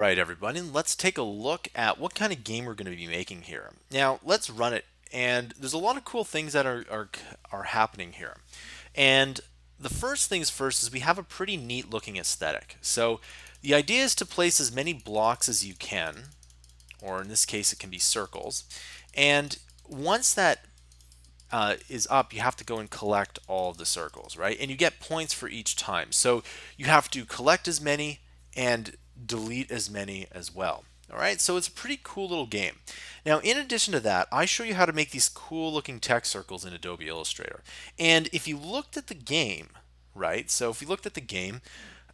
Right, everybody, let's take a look at what kind of game we're going to be making here. Now, let's run it, and there's a lot of cool things that are happening here. And the first things first is we have a pretty neat looking aesthetic. So the idea is to place as many blocks as you can, or in this case, it can be circles. And once that is up, you have to go and collect all of the circles, right? And you get points for each time. So you have to collect as many and delete as many as well. All right, so it's a pretty cool little game. Now, in addition to that, I show you how to make these cool looking text circles in Adobe Illustrator. And if you looked at the game, right? So if you looked at the game,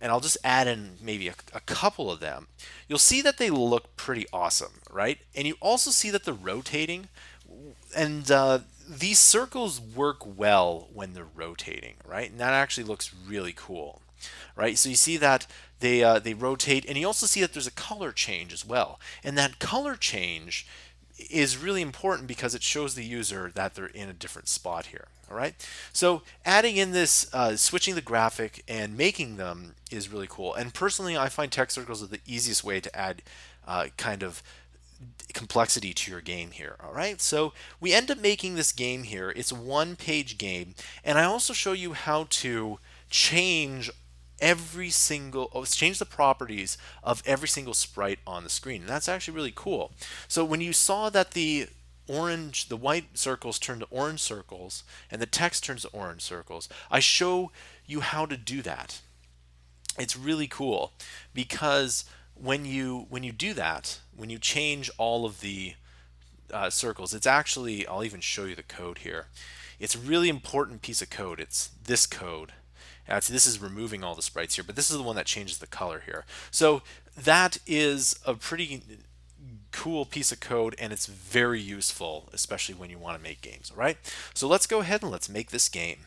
and I'll just add in maybe a couple of them, you'll see that they look pretty awesome, right? And you also see that they're rotating, and these circles work well when they're rotating, right? And that actually looks really cool, right? So you see that they rotate, and you also see that there's a color change as well. And that color change is really important because it shows the user that they're in a different spot here. All right. So adding in this, switching the graphic and making them is really cool. And personally, I find text circles are the easiest way to add kind of complexity to your game here. All right, so we end up making this game here. It's a one-page game, and I also show you how to change change the properties of every single sprite on the screen, and that's actually really cool. So when you saw that the white circles turn to orange circles and the text turns to orange circles, I show you how to do that. It's really cool because when you do that, when you change all of the circles, it's actually, I'll even show you the code here. It's a really important piece of code. It's this code. This is removing all the sprites here, but this is the one that changes the color here. So that is a pretty cool piece of code, and it's very useful, especially when you want to make games. All right, so let's go ahead and let's make this game.